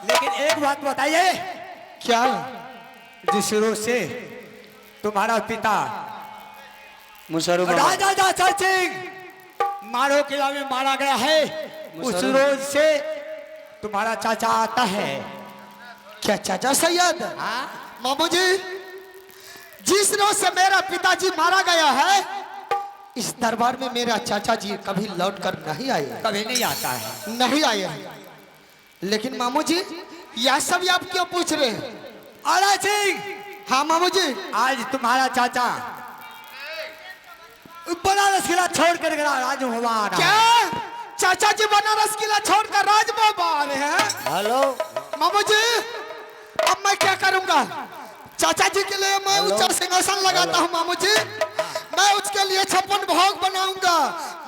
लेकिन एक बात बताइए, क्या? जिस रोज से तुम्हारा पिता मुशर्रफ मामा। राजा जयचंद सिंह मारो किला में मारा गया है, उस रोज से तुम्हारा चाचा आता है। क्या चाचा सैयद? हाँ? मामू जी, जिस रोज से मेरा पिताजी मारा गया है, इस दरबार में मेरा चाचा जी कभी लौट कर नहीं आए। कभी नहीं आता है। नहीं आए हैं। लेकिन मामू जी, यह सब आप क्यों पूछ रहे हैं? आला सिंह, हाँ मामू जी। आज तुम्हारा चाचा बनारस किला छोड़ कर गया राजभवन आ रहा है। क्या? चाचा जी बनारस किला छोड़कर राजभवन आ रहे हैं? हेलो मामू जी, अब मैं क्या करूंगा? चाचा जी के लिए मैं उच्च सिंहासन लगाता हूँ मामू जी। मैं उसके लिए 56 भोग बनाऊंगा।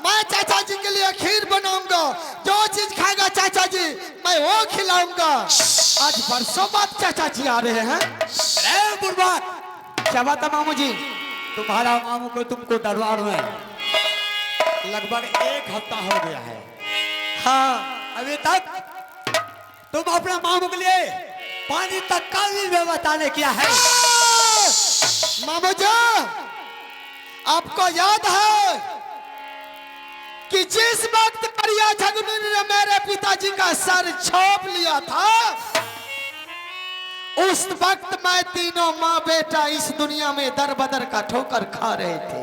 मैं चाचा जी के लिए खीर बनाऊंगा। जो चीज खाएगा चाचा जी, मैं वो खिलाऊंगा। आज बरसों बाद चाचा जी आ रहे हैं। अरे बुर्बाक, क्या बात है मामू जी? तुम्हारा मामू को तुमको दरबार में लगभग 1 हफ्ता हो गया है। हाँ, अभी तक तुम अपने मामू के लिए पानी तक का भी व्यवस्था नहीं किया है। मामू जी, आपको याद है कि जिस वक्त करिया झगनू ने मेरे पिताजी का सर छोप लिया था, उस वक्त मैं तीनों माँ बेटा इस दुनिया में दर बदर का ठोकर खा रहे थे।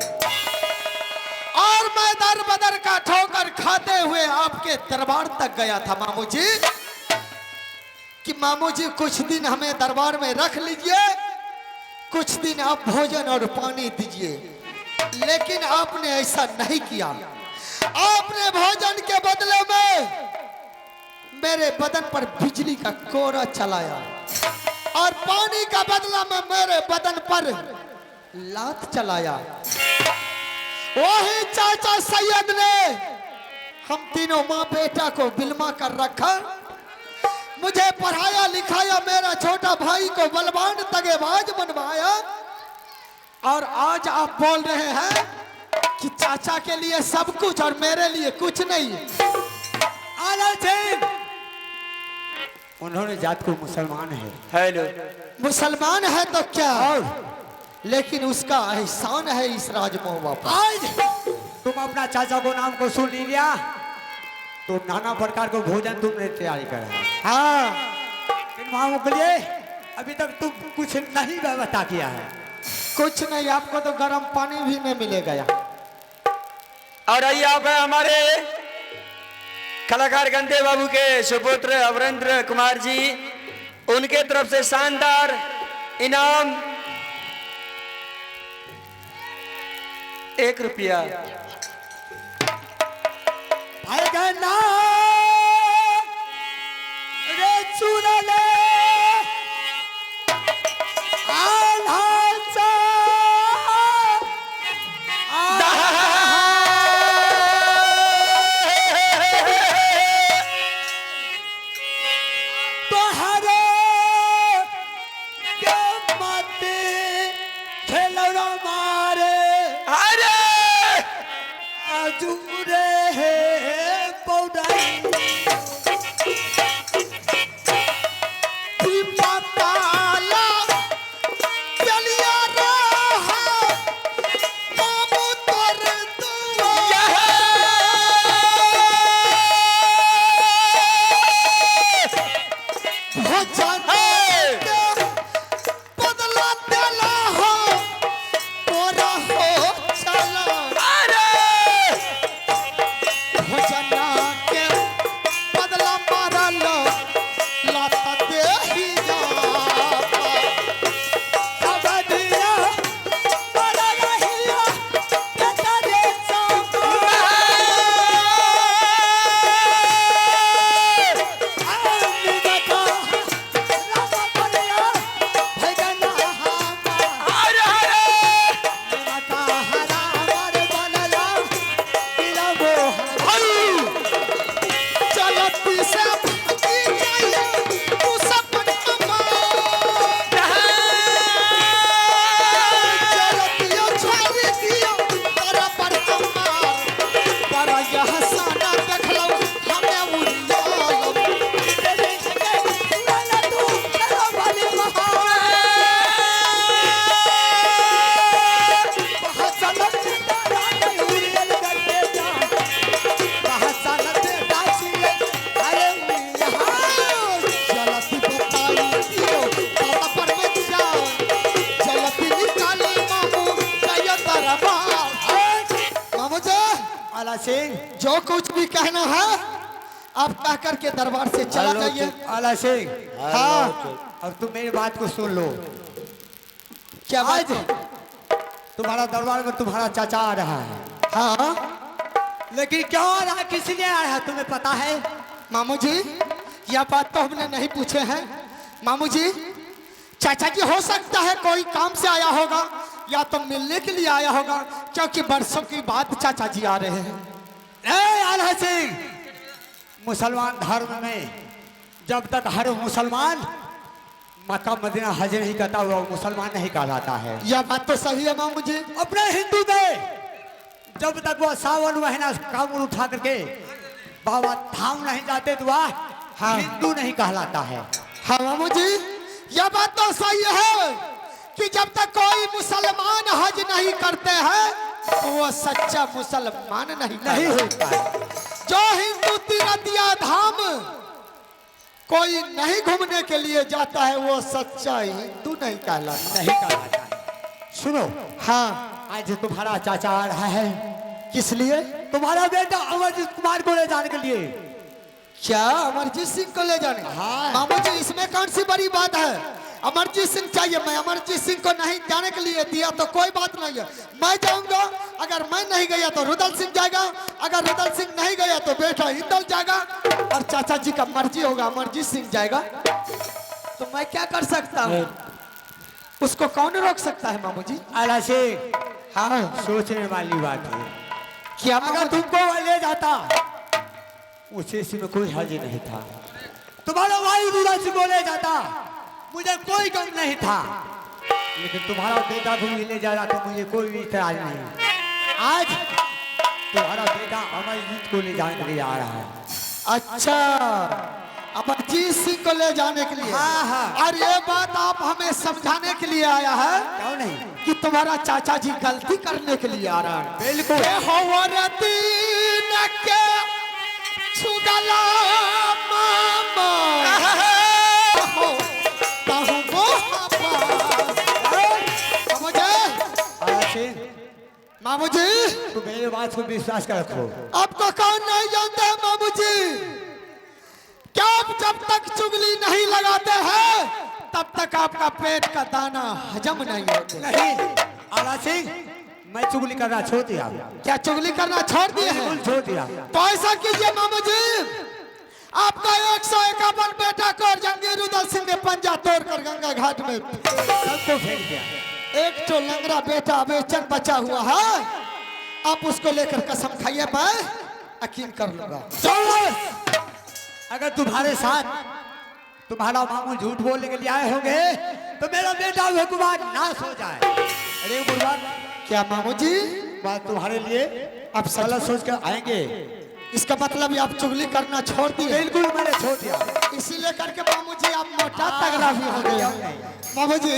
और मैं दर बदर का ठोकर खाते हुए आपके दरबार तक गया था मामू जी, कि मामू जी कुछ दिन हमें दरबार में रख लीजिए, कुछ दिन आप भोजन और पानी दीजिए। लेकिन आपने ऐसा नहीं किया। आपने भोजन के बदले में मेरे बदन पर बिजली का कोहरा चलाया और पानी का बदला में मेरे बदन पर लात चलाया। वही चाचा सैयद ने हम तीनों माँ बेटा को बिलमा कर रखा, मुझे पढ़ाया लिखाया, मेरा छोटा भाई को बलवान तगेबाज बनवाया। और आज आप बोल रहे हैं कि चाचा के लिए सब कुछ और मेरे लिए कुछ नहीं। आला सिंह, उन्होंने जात को मुसलमान है। हेलो मुसलमान है तो क्या, लेकिन उसका एहसान है इस राजमोहबा पर। आज तुम अपना चाचा को नाम को सुन लिया तो नाना प्रकार को भोजन तुमने तैयारी करा। हाँ, इन मामू के लिए अभी तक तुम कुछ नहीं व्यवस्था किया है। कुछ नहीं, आपको तो गर्म पानी भी नहीं मिलेगा यहाँ। और आइए आप हैं हमारे कलाकार गंदे बाबू के सुपुत्र अवरेंद्र कुमार जी, उनके तरफ से शानदार इनाम 1 रुपया। आएगा ना रे चुनले आल्हाचा तोहरे के माते खेलौना मारे अरे आजूरे है पौडाई पाताला चलिया रहा मामू तोर दुआ। भजन के बदला देला हो तोरा हो चला। भजन के बदला मारल लाता दे ही जा। सबदिया बड़ा रहिया तेरे चौको आनी बता सिंह, जो कुछ भी कहना है आप कह करके दरबार से चला जाइए। आला सिंह, हाँ, अब तुम मेरी बात को सुन लो। क्या आज बात? तुम्हारा दरबार में तुम्हारा चाचा आ रहा है, हाँ लेकिन क्यों आ रहा है, किस लिए आ रहा है तुम्हें पता है? मामू जी, यह बात तो हमने नहीं पूछे हैं। मामू जी, चाचा जी हो सकता है कोई काम से आया होगा या तो मिलने के लिए आया होगा, क्योंकि बरसों की बाद चाचा जी आ रहे हैं। ए आला सिंह, मुसलमान धर्म में जब तक हर मुसलमान मक्का मदीना हज नहीं करता हुआ मुसलमान नहीं कहलाता है। यह बात तो सही है मामू जी। अपने हिंदू में जब तक वो सावन महीना कामूर उठा करके बाबा धाम नहीं जाते तो वह हाँ। हिंदू नहीं कहलाता है। हाँ मामू जी, यह बात तो सही है कि जब तक कोई मुसलमान हज नहीं करते हैं तो वो सच्चा मुसलमान नहीं होता है। जो हिंदू तीर्थ या धाम कोई नहीं घूमने के लिए जाता है वो सच्चा हिंदू नहीं कहलाता। नहीं कहलाता है। सुनो, हाँ, आज तुम्हारा चाचा आ रहा है, किस लिए? तुम्हारा बेटा अमरजीत कुमार को ले जाने के लिए। क्या अमरजीत सिंह को ले जाने? हाँ। मामू जी, इसमें कौन सी बड़ी बात है? अमरजीत सिंह चाहिए, मैं अमरजीत सिंह को नहीं जाने के लिए दिया तो कोई बात नहीं है, मैं जाऊंगा। अगर मैं नहीं गया तो रुदल सिंह जाएगा, अगर रुदल सिंह नहीं गया तो बेटा इंदल जाएगा, और चाचा जी का मर्जी होगा अमरजीत सिंह जाएगा। तो मैं क्या कर सकता हूँ? उसको कौन रोक सकता है मामू जी? आला सिंह, हाँ, सोचने वाली बात है। क्या अगर तुमको वह ले जाता उसे में कोई हर्ज नहीं था, तुम्हारा भाई रुदल सिंह को ले जाता मुझे कोई गम नहीं था, लेकिन तुम्हारा बेटा को ले जा रहा तो मुझे कोई भी इतराज नहीं। आज तुम्हारा बेटा अमरजीत को ले जाने के लिए आ रहा है। अच्छा, अमरजीत सिंह को ले जाने के लिए? हाँ, हाँ। और ये बात आप हमें समझाने के लिए आया है क्यों नहीं? कि तुम्हारा चाचा जी गलती करने के लिए आ रहा है। बिल्कुल। मामू जी, तो मेरे बात को विश्वास कर रखो। आपको कौन नहीं जानते हैं मामू जी? क्या आप जब तक चुगली नहीं लगाते हैं तब तक आपका पेट का दाना हजम नहीं होता। नहीं आला सिंह, मैं चुगली करना छोड़ दिया। क्या चुगली करना छोड़ दिए हैं? बिल्कुल छोड़ दिया। तो ऐसा कीजिए मामू जी, आपका 151 बेटा को जंगीर रुदल सिंह ने पंजा तोड़कर गंगा घाट में सबको फेंक दिया। एक तो लंगड़ा बेटा बेचन बचा हुआ है, आप उसको लेकर कसम खाइए, मैं यकीन कर लूंगा। चलो, अगर तुम्हारे साथ तुम्हारा मामू झूठ बोलने के लिए आए होंगे तो मेरा बेटा हुकुमार नाश हो जाए। अरे बुढ़वा, क्या मामू जी, बात तुम्हारे लिए आप गलत सोच कर आएंगे? इसका मतलब आप चुगली करना छोड़ दिए? बिल्कुल मैंने छोड़ दिया। इसीलिए करके मामू जी आप मोटा तगड़ा भी हो गए। मामू जी,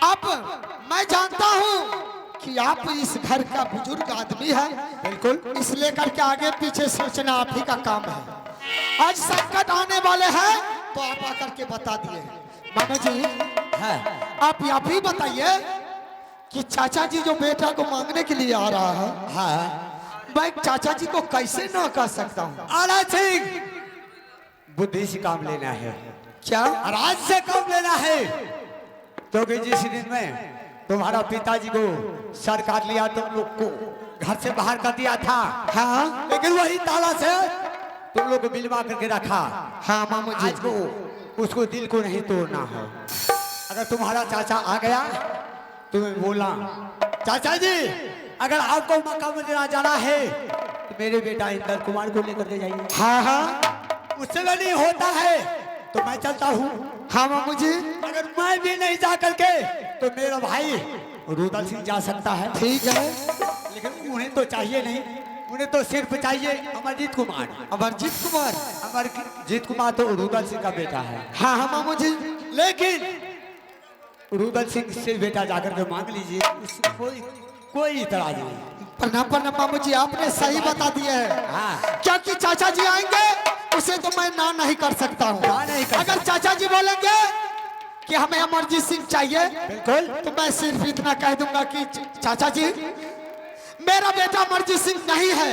आप, मैं जानता हूँ कि आप इस घर का बुजुर्ग आदमी है, बिल्कुल, इसलिए करके आगे पीछे सोचना आप ही का काम है। आज संकट आने वाले हैं तो आप आकर के बता दिए। मामू जी, है आप भी बताइए कि चाचा जी जो बेटा को मांगने के लिए आ रहा है, हाँ, मैं चाचा जी को कैसे ना कह सकता हूँ? आला सिंह, बुद्धि से काम लेना है। क्या? राज से काम लेना है, क्योंकि जिस दिन में तुम्हारा पिताजी को सर काट लिया तुम लोग को घर से बाहर कर दिया था, हाँ, लेकिन वही ताला से तुम लोग को मिलवा करके रखा। हाँ मामू जी, आज को उसको दिल को नहीं तोड़ना है। अगर तुम्हारा चाचा आ गया तुम्हें बोला, चाचा जी अगर आपको मक्का मदीना जाना है तो मेरे बेटा इंदर कुमार को लेकर के जाइए। हाँ हाँ, उससे भी नहीं होता है तो मैं चलता हूँ। हाँ मामू जी, अगर मैं भी नहीं जा करके तो मेरा भाई रुदल सिंह जा सकता है। ठीक है, लेकिन उन्हें तो चाहिए नहीं, उन्हें तो सिर्फ चाहिए अमरजीत कुमार। अमरजीत कुमार? अमरजीत कुमार तो रुदल सिंह का बेटा है। हाँ हाँ मामू जी, लेकिन रुदल सिंह से बेटा जाकर के मांग लीजिए, उससे कोई इतराज नहीं। प्रणाम प्रणाम मामू जी, आपने सही बता दिया है। हाँ, क्योंकि चाचा जी आएंगे उसे तो मैं ना नहीं कर सकता हूँ। ना नहीं कर अगर चाचा जी बोलेंगे कि हमें अमरजीत सिंह चाहिए, बिल्कुल, तो मैं सिर्फ इतना कह दूंगा कि चाचा जी मेरा बेटा अमरजीत सिंह नहीं है।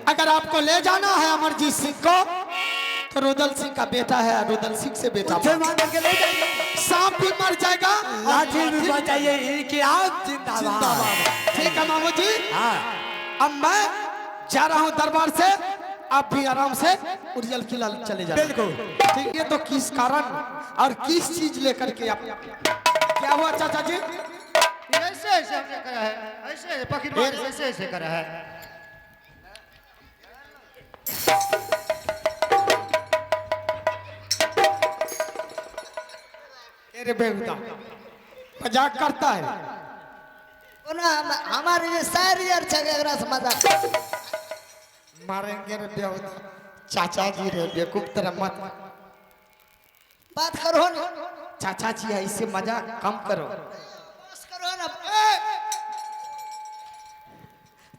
अगर आपको ले जाना है अमरजीत सिंह को तो रुदल सिंह का बेटा है, रुदल सिंह से बेटा उसे मार के ले जाइए। सांप भी मर जाएगा, लाठी भी बचाइए, इनकलाब जिंदाबाद। ठीक है मामू जी। हाँ अब मैं जा रहा हूँ दरबार से, आप भी आराम से उर्जल किला चले जाए। बिल्कुल ठीक है। तो किस कारण और किस चीज लेकर के आप, क्या हुआ चाचा जी? ऐसे ऐसे हमने करा है, ऐसे पकड़ ऐसे ऐसे करा है। अरे बेहुदा मजाक करता है। हमारे ये शायरी अच्छा अगर मजाक मारेंगे रे बेहुदा। चाचा जी रे बेवकूफ तरह मत बात करो ना, चाचा जी ऐसे मजाक कम करो। बस करो ना।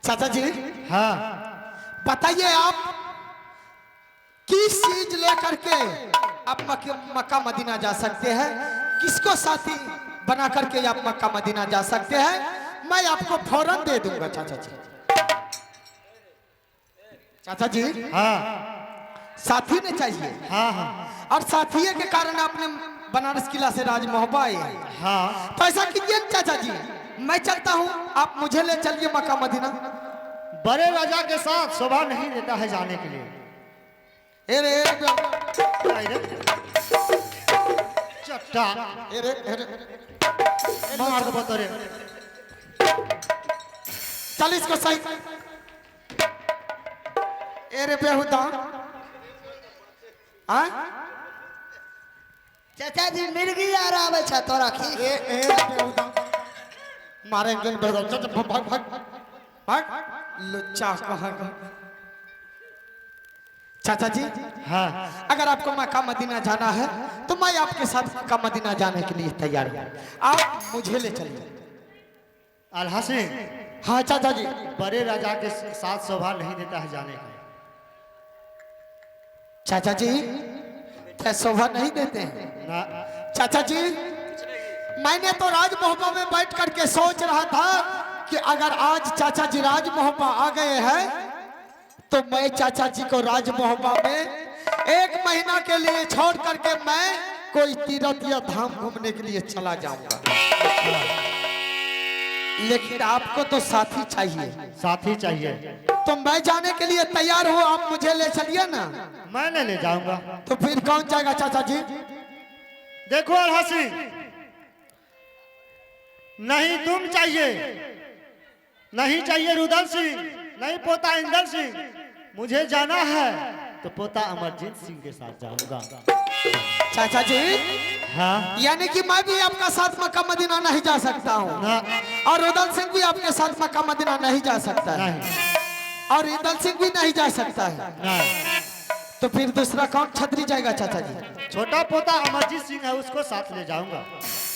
चाचा जी हाँ बताइए आप किस चीज लेकर के आप मक्का मदीना जा सकते हैं? किसको साथी बना करके आप मक्का मदीना जा सकते हैं? मैं आपको फौरन दे दूंगा चाचा जी। चाचा जी हाँ साथी ने चाहिए। हाँ हाँ और साथी के कारण आपने बनारस किला से राजमहबा आए हैं। हाँ। तो ऐसा कीजिए चाचा जी, मैं चलता हूँ, आप मुझे ले चलिए मक्का मदीना। बड़े राजा के साथ शोभा नहीं देता है जाने के लिए। चट्टा मार दो बतरे। चल इसको सही। अरे बेहुदा चाचा जी मिर्गी आ रहा है छा तोरा खी। बेहुदा मारेंगे बेहुदा। भाग भाग भाग लुच्चा कहाँ का। चाचा जी हाँ अगर आपको मक्का मदीना जाना है तो मैं आपके साथ मक्का मदीना जाने के लिए तैयार हूँ। आप मुझे ले चलिए। आल्हा सिंह, हाँ चाचा जी। बड़े राजा के साथ शोभा नहीं देता है जाने का। चाचा जी क्या शोभा नहीं देते हैं? ना चाचा जी मैंने तो राजमहबा में बैठ करके सोच रहा था कि अगर आज चाचा जी राजमहबा आ गए हैं तो मैं चाचा जी को राजमहबा में 1 महीना के लिए छोड़ करके मैं कोई तीर्थ या धाम घूमने के लिए चला जाऊंगा। लेकिन आपको तो साथी चाहिए। साथी चाहिए तो मैं जाने के लिए तैयार हूँ, आप मुझे ले चलिए ना। मैं ले जाऊंगा। तो फिर कौन जाएगा चाचा जी? देखो आल्हा सिंह, नहीं तुम चाहिए, नहीं चाहिए रुदल सिंह, नहीं पोता इंदल सिंह। मुझे जाना है तो पोता अमरजीत सिंह के साथ जाऊंगा। चाचा जी हाँ यानी कि मैं भी आपका साथ मक्का मदीना नहीं जा सकता हूँ, ना और रुदल सिंह भी आपके साथ मक्का मदीना नहीं जा सकता है, नहीं और इंदल सिंह भी नहीं जा सकता है। नहीं। तो फिर दूसरा कौन छतरी जाएगा चाचा जी? छोटा पोता अमरजीत सिंह है, उसको साथ ले जाऊंगा।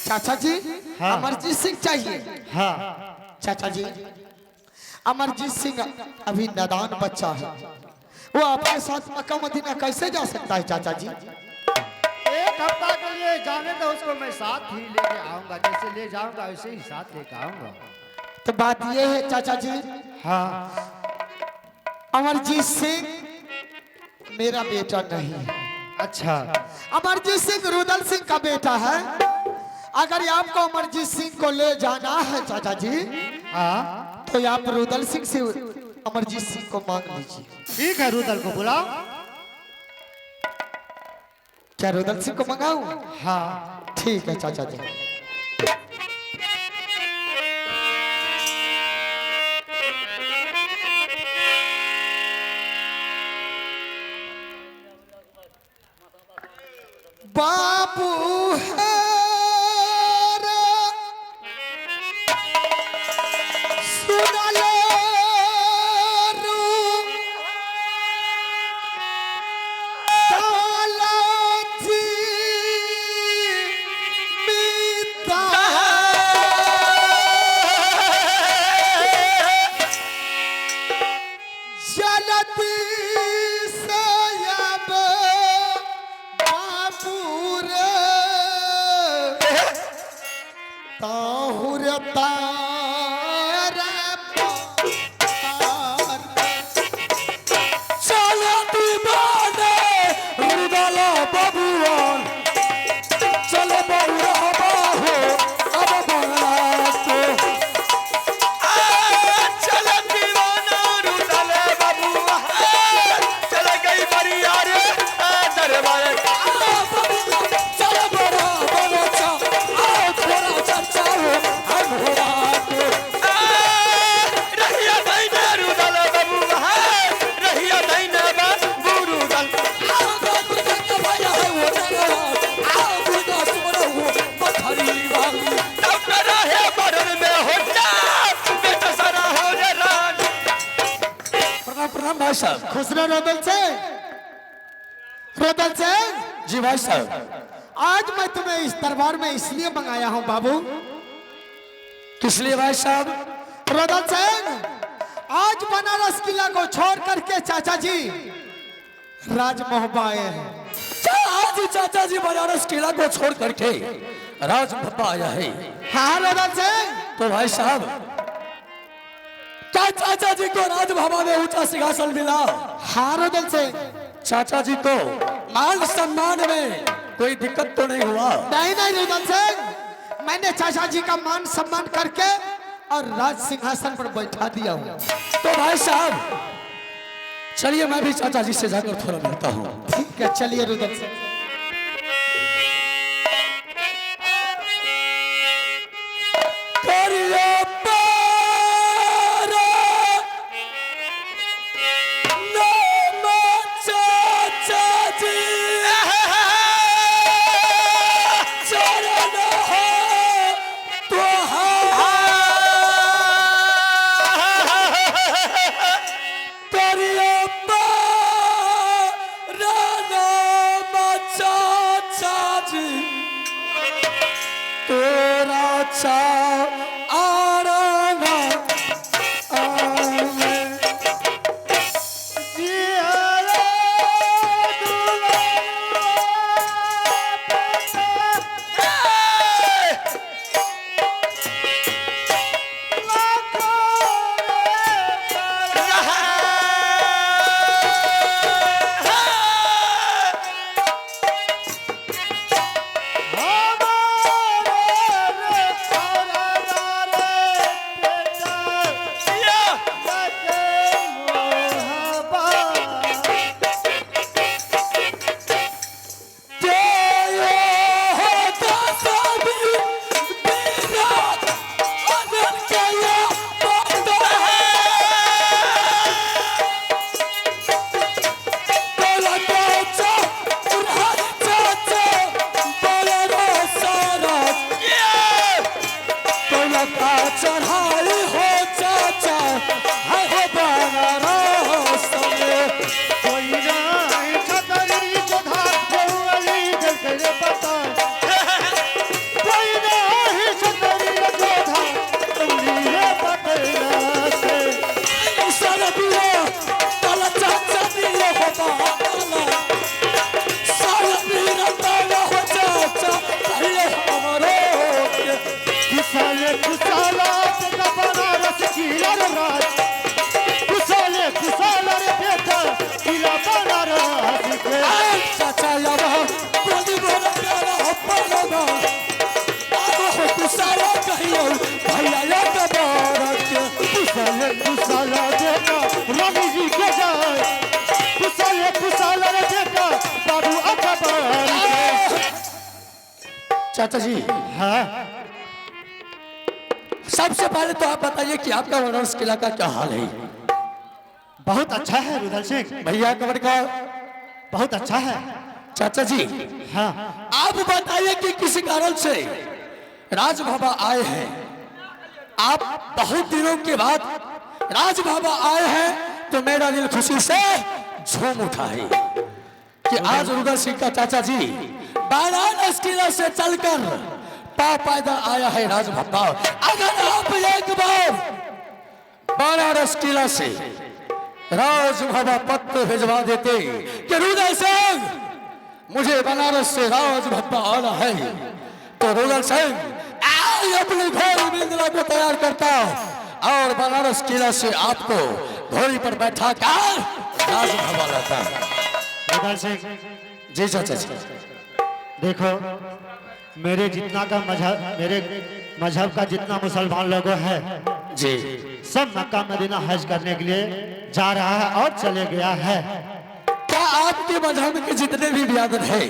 चाचा जी हाँ। अमरजीत सिंह चाहिए। हाँ चाचा जी अमरजीत सिंह अभी नादान बच्चा है, वो आपके साथ मक्का मदीना कैसे जा सकता है चाचा जी? 1 हफ्ता के लिए जाने तो उसको मैं साथ ही लेके आऊंगा, जैसे ले जाऊंगा वैसे ही साथ लेके आऊंगा। तो बात ये है चाचा जी, हाँ अमरजीत सिंह मेरा बेटा नहीं है। अच्छा अमरजीत सिंह रुदल सिंह का बेटा है। अगर आपको अमरजीत सिंह को ले जाना है चाचा जी, हाँ तो आप रुदल सिंह से अमरजीत सिंह को मांग लीजिए। ठीक है, रुदल को बुलाओ। क्या रुदल सिंह को मंगाऊं? हाँ ठीक है चाचा जी। बाबू है भाई साहब। खुश रहो रोदन से। रोदन से जी भाई साहब। आज मैं तुम्हें इस दरबार में इसलिए मंगाया हूं बाबू। किस लिए भाई साहब? रोदन सिंह, आज बनारस किला को छोड़ करके चाचा जी राजमहल आए हैं। आज ही चाचा जी बनारस किला को छोड़ करके राजभप्पा आया है। हाँ रोदन सिंह। तो भाई साहब, क्या चाचा जी को राजभवन में ऊंचा सिंहासन मिला? हाँ रोदन सिंह। चाचा जी को मान सम्मान में कोई दिक्कत तो नहीं हुआ? नहीं नहीं रोदन सिंह, मैंने चाचा जी का मान सम्मान करके और राज सिंहासन पर बैठा दिया हूँ। तो भाई साहब चलिए, मैं भी चाचा जी से जाकर थोड़ा मिलता हूँ। ठीक है, चलिए रुदन सिंह। चाचा जी, हाँ, सबसे पहले तो आप बताइए कि आपका बनारस किला का क्या हाल है? बहुत अच्छा है रुदन सिंह। भैया कबर का बहुत अच्छा है। चाचा जी, हाँ, आप बताइए कि किसी कारण से राजभवन आए हैं। आप बहुत दिनों के बाद राजभवन आए हैं तो मेरा दिल खुशी से झूम उठा है कि आज रुदन सिंह का चाचा जी बनारस किला से चलकर पांव पैदल आया है राजभवन। अगर आप एक बार बनारस किला से राजभवन पत्र भिजवा देते कि रुदन सिंह मुझे बनारस से राजभवन आना है, तो रुदन सिंह आज अपनी घोड़ी बिंदला को तैयार करता और बनारस किला से आपको घोड़ी पर बैठा कर राजभवन लाता। रुदन सिंह जी चाचा जी, देखो, मेरे जितना का मेरे मजहब का जितना मुसलमान लोगों है जी, सब मक्का मदीना हज करने के लिए जा रहा है और चले गया है। क्या आपके मजहब के जितने भी बिरादर है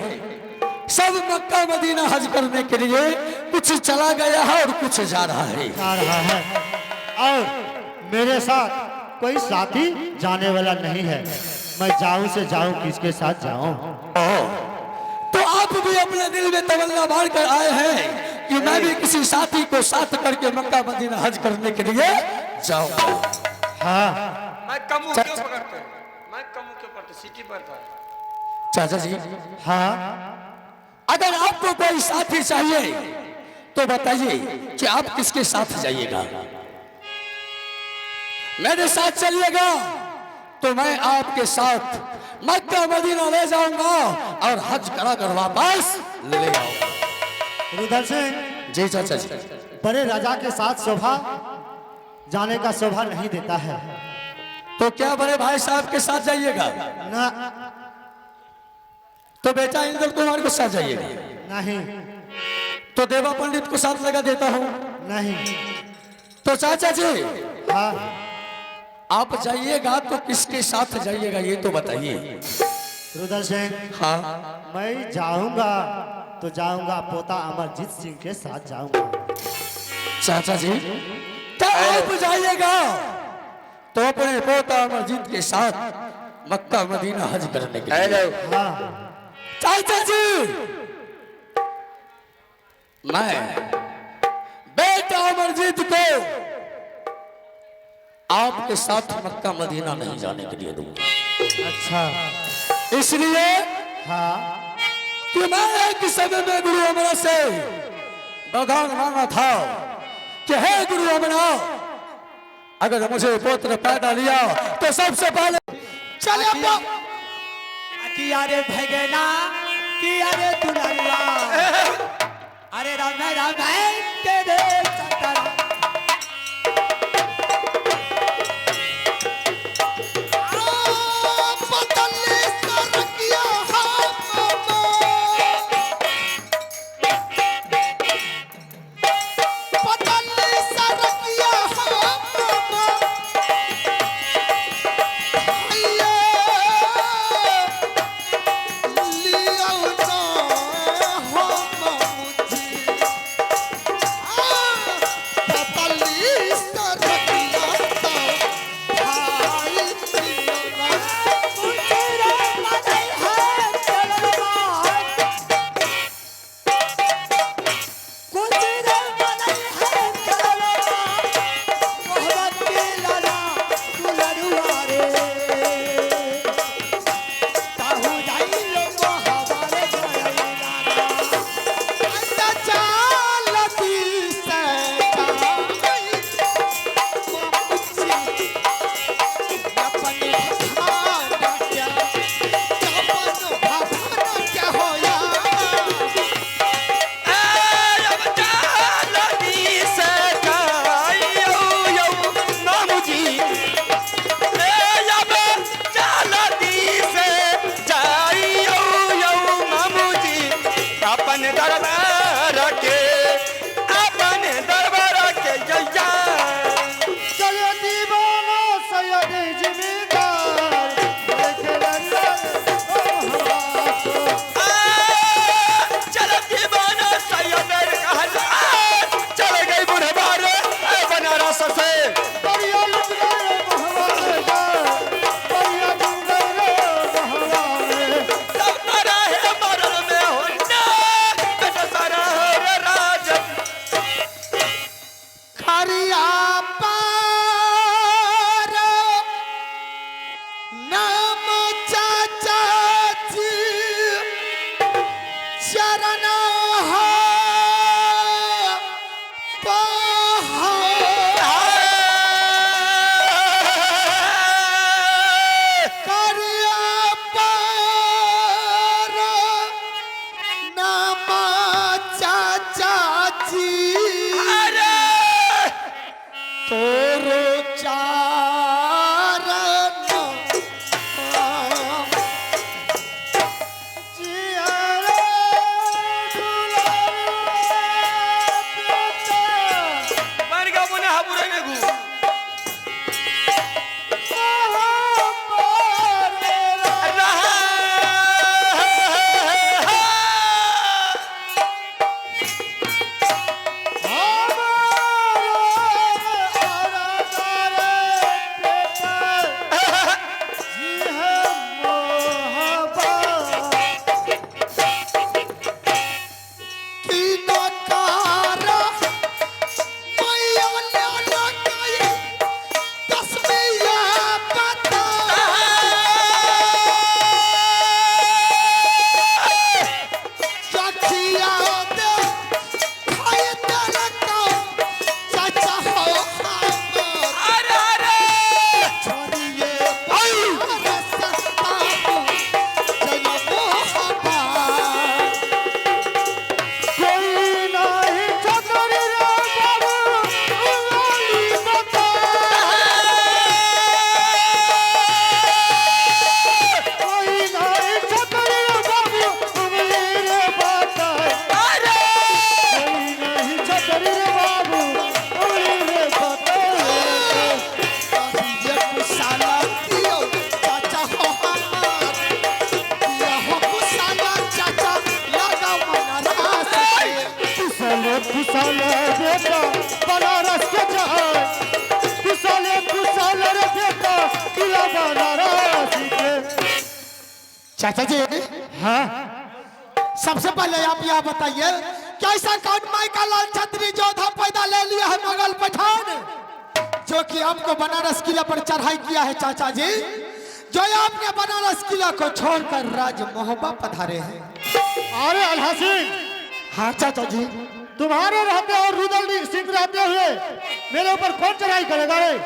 सब मक्का मदीना हज करने के लिए कुछ चला गया है और कुछ जा रहा है? जा रहा है, और मेरे साथ कोई साथी जाने वाला नहीं है। मैं जाऊं से जाऊं, किसके साथ जाऊं? तो आप भी अपने दिल में तमन्ना मार कर आए हैं कि मैं भी किसी साथी को साथ करके मक्का मदीना हज करने के लिए जाऊंगा। हाँ, मैं कम क्यों पकड़ते? नाक का मुख्य पर तो सिटी पड़ता है। चाचा जी, हाँ अगर आपको कोई साथी चाहिए तो बताइए कि आप किसके साथ जाइएगा। मेरे साथ चलिएगा तो मैं आपके साथ मक्का मदीना ले जाऊंगा और हज करा कर वापस ले आऊंगा। रुदल सिंह, जी चाचा जी। बड़े राजा के साथ शोभा जाने का शोभा नहीं देता है। तो क्या बड़े भाई साहब के साथ जाइएगा? ना तो बेटा इंद्र कुमार के साथ जाइएगा। नहीं तो देवा पंडित को साथ लगा देता हूँ। नहीं। तो चाचा जी, हाँ आप जाइएगा तो किसके साथ जाइएगा ये तो बताइए। रुदल सिंह, हाँ, मैं जाऊंगा तो जाऊंगा पोता अमरजीत सिंह के साथ जाऊंगा। चाचा जी, क्या आप जाइएगा तो अपने पोता अमरजीत के साथ मक्का मदीना हज करने के लिए। हेलो, हाँ चाचा जी, मैं बेटा अमरजीत को आपके साथ मक्का मदीना नहीं जाने के लिए दूंगा। अच्छा। इसलिए हाँ कि मैं एक समय में गुरु अमरा से बगान मांगा था कि हे गुरु अमरा, अगर मुझे पुत्र पैदा लिया तो सबसे पहले चले किया रे भगना, किया रे दुलारिया, अरे राम राम तेरे चतरा। चाचा जी, हाँ सबसे पहले आप यह बताइए, कैसा कौन माई का लाल छतरी जोधा पैदा ले लिया है मुगल पठान, जो कि आपको बनारस किला पर चढ़ाई किया है चाचा जी, जो आपने बनारस किला को छोड़कर राज मोहब्बा पधारे हैं। अरे अल्लाह सिंह, हाँ चाचा जी, तुम्हारे रहते और रुदल सिंह रहते हुए मेरे ऊपर कौन चढ़ाई करेगा रे?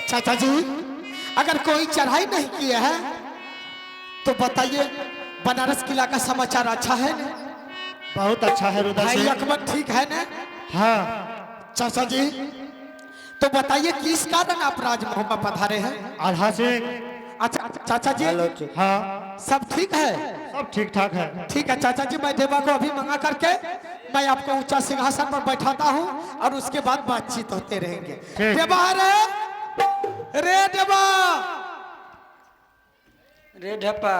चाचा जी, अगर कोई चढ़ाई नहीं किया है तो बताइए, बनारस किला का समाचार अच्छा है ना? बहुत अच्छा है रुदल भाई सिंह। अकबर ठीक है ना? हाँ चाचा जी, तो बताइए किस कारण आप राज मोहब्बा पधारे हैं? अल्लाह सिंह, अच्छा चाचा जी, हाँ सब ठीक है? सब ठीक ठाक है। ठीक है चाचा जी, मैं देवा को अभी मंगा करके मैं आपको ऊंचा सिंहासन पर बैठाता हूँ और उसके बाद बातचीत होते रहेंगे। ठीक। देवा रे देवा, रे ढप्पा,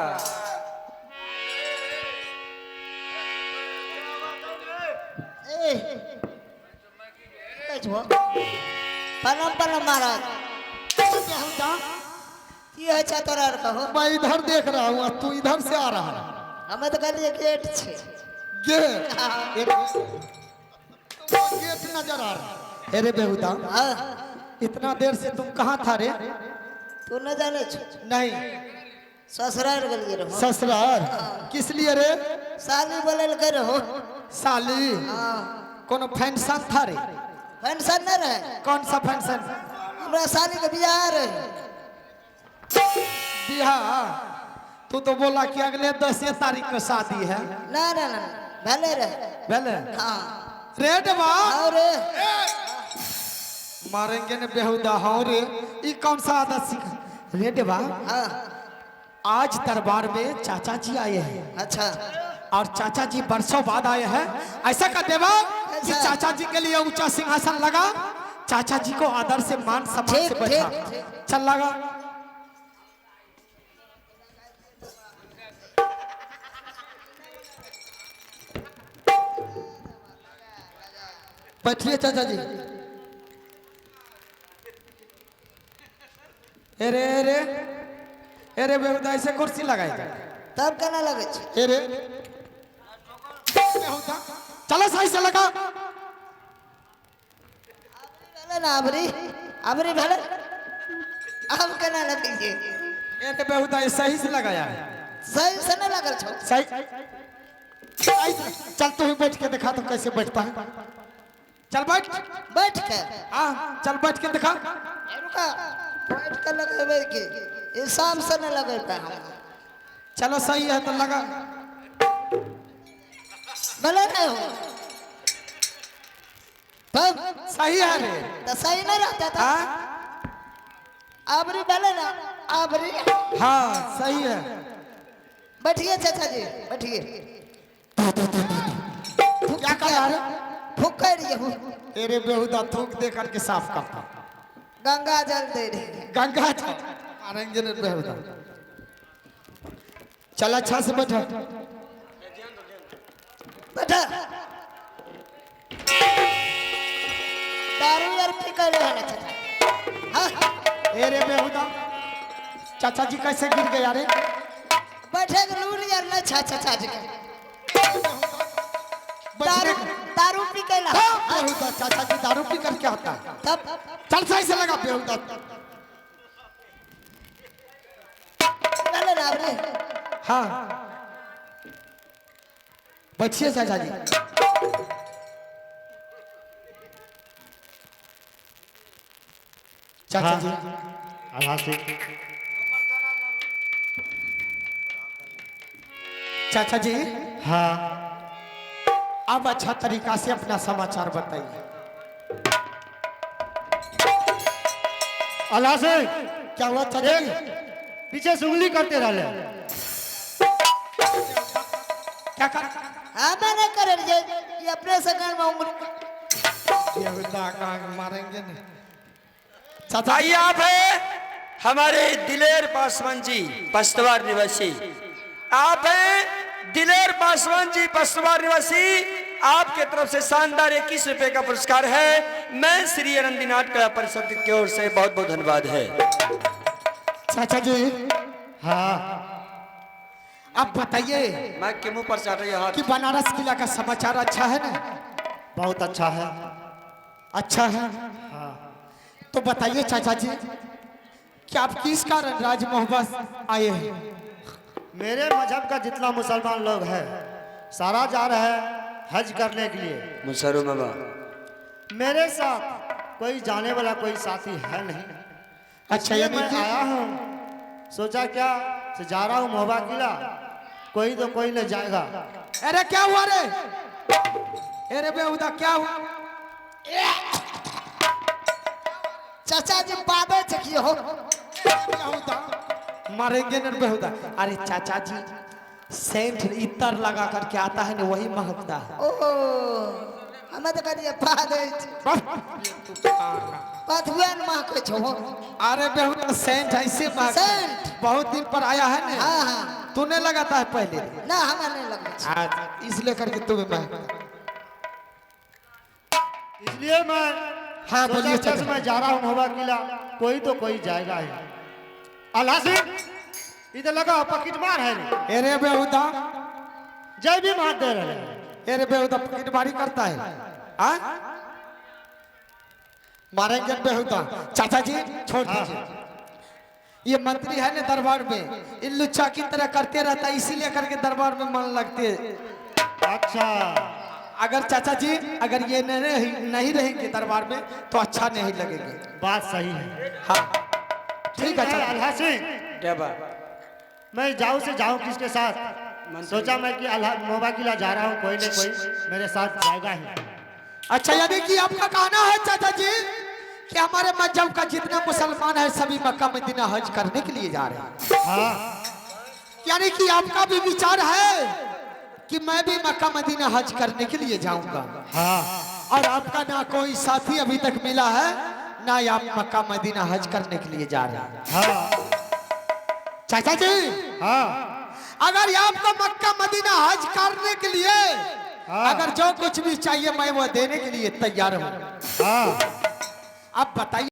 ए छो प्रणाम प्रणाम महाराज। की है छ तोरा कहो? मैं इधर देख रहा हूँ, तू इधर से आ रहा है। हमें तो कहलिए गेट छे। गेट नजर आ रहा है। अरे बेहुदा, हाँ, इतना देर से तुम कहाँ था रे? तू न जाने छो? नहीं, ससुराल गलिए रहो। ससुराल किस लिए रे? साली बोलल के रहो। साली, हाँ, कोनो फंक्शन था रे? फंक्शन न रहे, कौन सा फंक्शन? हमरा साली के बियाह रहे। बिहार? तू तो बोला कि अगले 10 तारीख को शादी है। ना ना ना, भले रहे। भले हाँ, रेड बा और मारेंगे ने बेहुदा। हाँ रे, ये कौन सा आदत सीखा? रेड बा, हाँ, आज दरबार में चाचा जी आए हैं अच्छा, और चाचा जी बरसों बाद आए हैं। ऐसा कर देवा कि ऐसा? चाचा जी के लिए ऊंचा सिंहासन लगा, चाचा जी को आदर से मान सम्मान से ठीक, बैठा। ठीक, चल लगा। बैठिए चाचा जी। अरे अरे अरे बेहुदा, ऐसे कुर्सी लगाई। तब केना लगे छे? अरे बेहुदा, चलो सही से लगा। भले ना अबरी, अबरी भले। अब केना लगे छे? अरे बेहुदा, ये सही से लगाया है। सही से न लगल छो? सही सही से। चल तू ही बैठ के दिखा तो कैसे बैठता है। चल बैठ। बैठ के। हाँ चल बैठ के दिखा। रुका, बैठ के लगेबे के ये शाम से न लगे पे हम। चलो सही है तो लगा। भले नहीं हो तब सही है रे। तो सही नहीं रहता था। हाँ अबरी भले ना, अबरी। हाँ सही है। बैठिए चाचा जी, बैठिए। क्या कर रहा है? फूक कर रही हूँ, तेरे बेहुदा थूक दे करके साफ करता। गंगा जल दे रही। गंगा जी मारेंगे ने बेहुदा। चल अच्छा से बैठा। बैठा। दारू यार पी कर रहे हैं चाचा। हाँ, तेरे बेहुदा, चाचा जी कैसे गिर गया रे? बैठे के लूट यार ना चाचा जी के। बैठने दारू दारू पी के ला। हाँ, बेहुदा चाचा जी दारू पी कर क्या होता है? तब चल सही से लगा बेहुदा। भले ना अबरी। हाँ बैठिए चाचा जी। चाचा जी अल्लाह सिंह, चाचा जी हाँ अब अच्छा तरीका से अपना समाचार बताइए। अल्लाह सिंह, क्या हुआ चाचा जी? पीछे से उंगली करते रहे। क्या कर? हाँ मैंने कर ये अपने सगन में उंगली। बेहुदा का मारेंगे नहीं। चाचा आइए आप है हमारे दिलेर पासवान जी, पस्तवार निवासी। आप हैं दिलेर पासवान जी, पस्तवार निवासी। आपके तरफ से शानदार 21 रुपए का पुरस्कार है। मैं श्री आनंदी नाट कला परिषद की ओर से बहुत बहुत धन्यवाद है। चाचा जी हाँ अब बताइए मैं के मुंह पर चाट रही हाथ कि बनारस किला का समाचार अच्छा है ना? बहुत अच्छा है। अच्छा है। हाँ। तो बताइए चाचा जी कि आप किस कारण राज मोहब्बत आए हैं? मेरे मजहब का जितना मुसलमान लोग है सारा जा रहा है हज करने के लिए। मुसरू बाबा मेरे साथ कोई जाने वाला कोई साथी है नहीं। अच्छा इसलिए यानी मैं कि आया हूँ, सोचा क्या से जा रहा हूँ मोहबा किला, कोई तो कोई न जाएगा। अरे क्या हुआ रे? अरे बेहुदा क्या हुआ? चाचा जी बाबे चकिए हो। बेहुदा मारेंगे न बेहुदा। अरे चाचा जी सेंट इतर लगा करके आता है ना वही महकता है। ओ हमें तो करिए बाबे पथुएन मां को छो। अरे बेहुदा सेंट ऐसे महकता है। सेंट? बहुत दिन पर आया है ना। हाँ हाँ। तूने लगाता है पहले? ना हमें नहीं लगे। इसलिए करके तुम्हें महकता। इसलिए मैं हाँ, सोचा बोलिए जैसे चाचा। मैं जा रहा हूँ मोहबा किला, कोई तो कोई जाएगा ही। अल्लाह से इधर लगा पॉकेट मार है रे। अरे बेहुदा जय भी मार दे रहे हैं। अरे बेहुदा पॉकेट मारी करता है। हाँ? मारेंगे बेहुदा। चाचा जी छोड़ दीजिए। ये मंत्री है ना दरबार में, इन लुच्चा की तरह करते रहता है, इसीलिए करके दरबार में मन लगती है। अच्छा अगर चाचा जी अगर ये नहीं रहेंगे दरबार में तो अच्छा नहीं लगेगा। बात सही है। हाँ ठीक है चाचा। अल्लाह से डेबा मैं जाऊँ से जाऊँ किसके साथ? सोचा मैं कि अल्लाह मोहबा किला जा रहा हूँ, कोई न कोई मेरे साथ जाएगा ही। अच्छा यानी कि आपका कहना है चाचा जी कि हमारे मजहब का जितना मुसलमान है सभी मक्का मदीना हज करने के लिए जा रहे हैं। हाँ यानी कि आपका भी विचार है कि मैं भी मक्का मदीना हज करने के लिए जाऊंगा। हाँ। और आपका ना कोई साथी अभी तक मिला है ना आप मक्का मदीना हज करने के लिए जा रहे हैं। हाँ चाचा जी हाँ अगर आपको मक्का मदीना हज करने के लिए अगर जो कुछ भी चाहिए मैं वो देने के लिए तैयार हूँ। हाँ। अब बताइए